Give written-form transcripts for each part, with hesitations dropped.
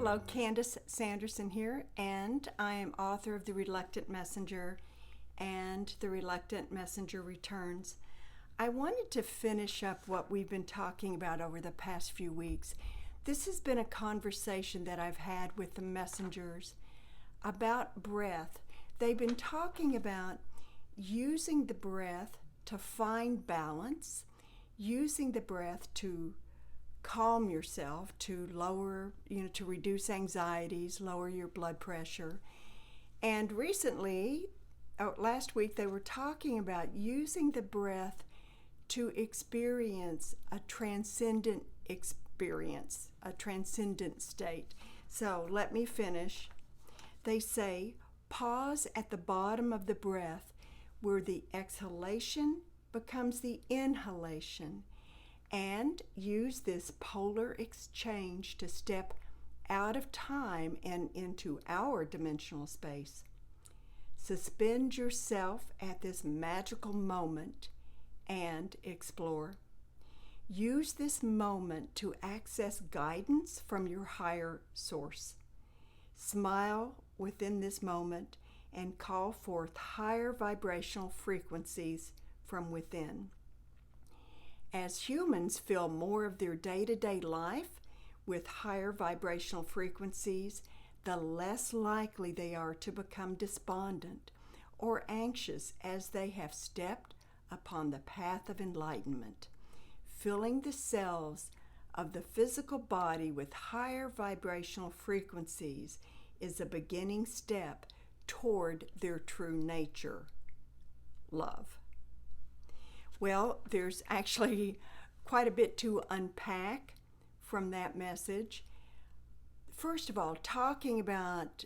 Hello, Candice Sanderson here, and I am author of The Reluctant Messenger and The Reluctant Messenger Returns. I wanted to finish up what we've been talking about over the past few weeks. This has been a conversation that I've had with the messengers about breath. They've been talking about using the breath to find balance, using the breath to calm yourself, to lower, to reduce anxieties, lower your blood pressure. And recently, last week, they were talking about using the breath to experience a transcendent experience, a transcendent state. So let me finish. They say, pause at the bottom of the breath where the exhalation becomes the inhalation, and use this polar exchange to step out of time and into our dimensional space. Suspend yourself at this magical moment and explore. Use this moment to access guidance from your higher source. Smile within this moment and call forth higher vibrational frequencies from within. As humans fill more of their day-to-day life with higher vibrational frequencies, the less likely they are to become despondent or anxious as they have stepped upon the path of enlightenment. Filling the cells of the physical body with higher vibrational frequencies is a beginning step toward their true nature, love. Well, there's actually quite a bit to unpack from that message. First of all, talking about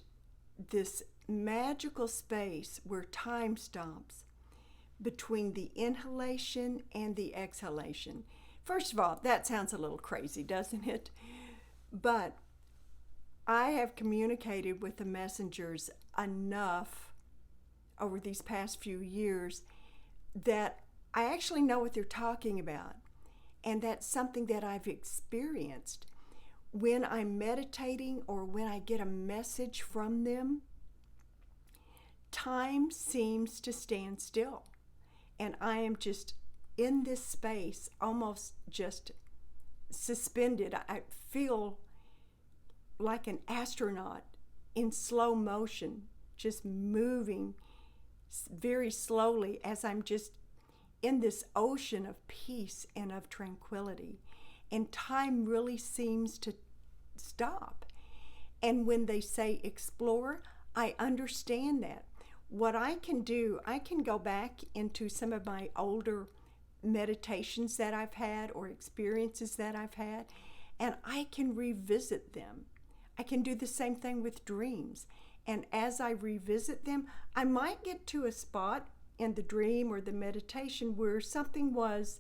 this magical space where time stops between the inhalation and the exhalation. First of all, that sounds a little crazy, doesn't it? But I have communicated with the messengers enough over these past few years that I actually know what they're talking about, and that's something that I've experienced. When I'm meditating or when I get a message from them, time seems to stand still, and I am just in this space, almost just suspended. I feel like an astronaut in slow motion, just moving very slowly as I'm just in this ocean of peace and of tranquility. And time really seems to stop. And when they say explore, I understand that. What I can do, I can go back into some of my older meditations that I've had or experiences that I've had, and I can revisit them. I can do the same thing with dreams. And as I revisit them, I might get to a spot in the dream or the meditation where something was,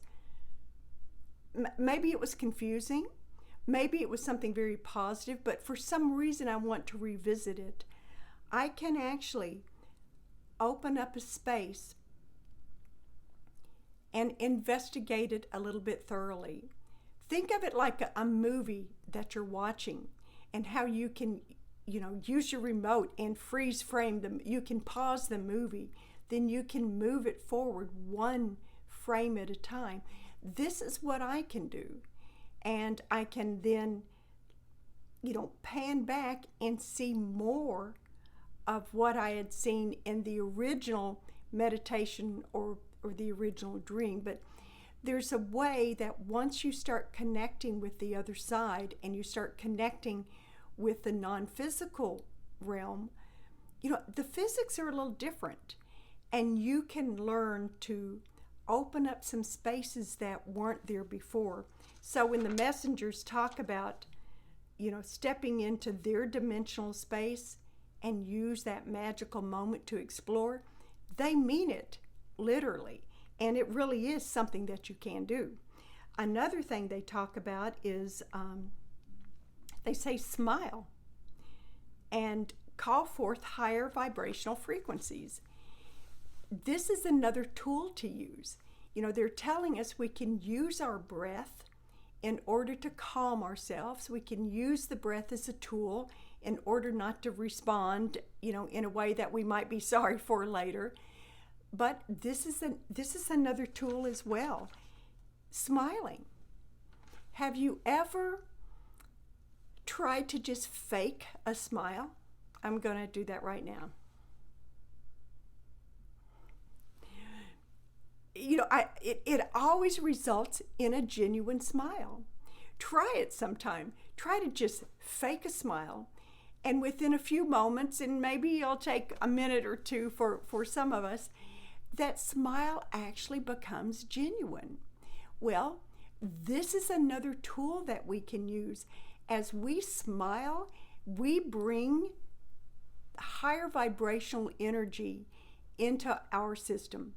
maybe it was confusing, maybe it was something very positive, but for some reason I want to revisit it. I can actually open up a space and investigate it a little bit thoroughly. Think of it like a movie that you're watching, and how you can, use your remote and freeze frame them. You can pause the movie, then you can move it forward one frame at a time. This is what I can do. And I can then, pan back and see more of what I had seen in the original meditation or the original dream. But there's a way that once you start connecting with the other side and you start connecting with the non-physical realm, the physics are a little different. And you can learn to open up some spaces that weren't there before. So when the messengers talk about, stepping into their dimensional space and use that magical moment to explore, they mean it literally. And it really is something that you can do. Another thing they talk about is, they say smile and call forth higher vibrational frequencies. This is another tool to use. They're telling us we can use our breath in order to calm ourselves. We can use the breath as a tool in order not to respond, in a way that we might be sorry for later. But this is another tool as well. Smiling. Have you ever tried to just fake a smile? I'm going to do that right now. It always results in a genuine smile. Try it sometime. Try to just fake a smile. And within a few moments, and maybe it'll take a minute or two for some of us, that smile actually becomes genuine. Well, this is another tool that we can use. As we smile, we bring higher vibrational energy into our system.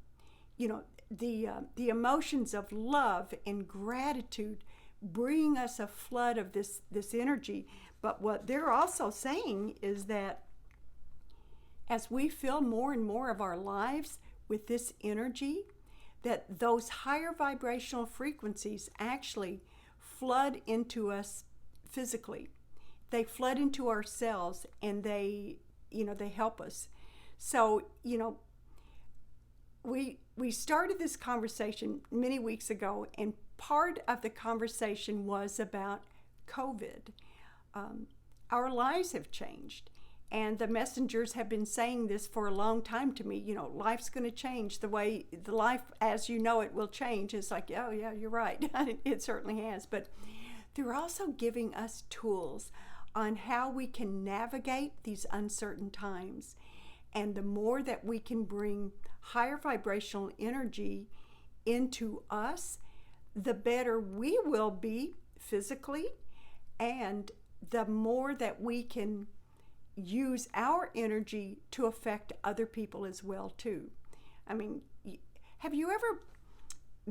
The emotions of love and gratitude bring us a flood of this energy. But what they're also saying is that as we fill more and more of our lives with this energy, that those higher vibrational frequencies actually flood into us physically. They flood into our cells, and they help us. So, we started this conversation many weeks ago, and part of the conversation was about COVID. Our lives have changed, and the messengers have been saying this for a long time to me. Life's going to change. The way the life as you know it will change. It's like, oh yeah, you're right. It certainly has. But they're also giving us tools on how we can navigate these uncertain times. And the more that we can bring higher vibrational energy into us, the better we will be physically, and the more that we can use our energy to affect other people as well too. I mean, have you ever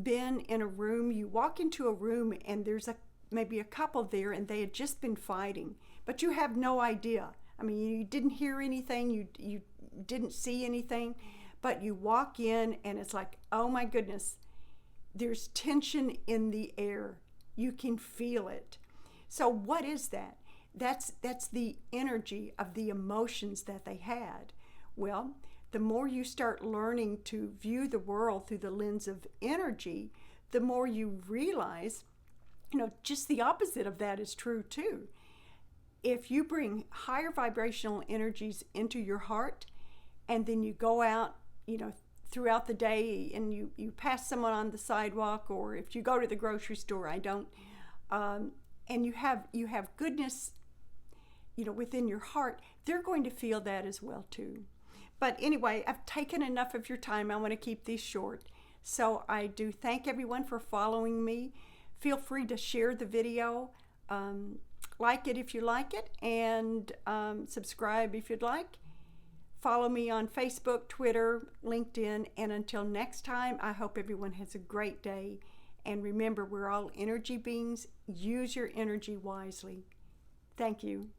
been in a room, you walk into a room and there's maybe a couple there and they had just been fighting, but you have no idea. I mean, you didn't hear anything, you didn't see anything, but you walk in and it's like, oh my goodness, there's tension in the air. You can feel it. So what is that? That's the energy of the emotions that they had. Well, the more you start learning to view the world through the lens of energy, the more you realize, just the opposite of that is true too. If you bring higher vibrational energies into your heart, and then you go out, throughout the day and you pass someone on the sidewalk, or if you go to the grocery store, I don't, and you have goodness, within your heart, they're going to feel that as well too. But anyway, I've taken enough of your time. I want to keep these short. So I do thank everyone for following me. Feel free to share the video, like it if you like it, and subscribe if you'd like. Follow me on Facebook, Twitter, LinkedIn, and until next time, I hope everyone has a great day. And remember, we're all energy beings. Use your energy wisely. Thank you.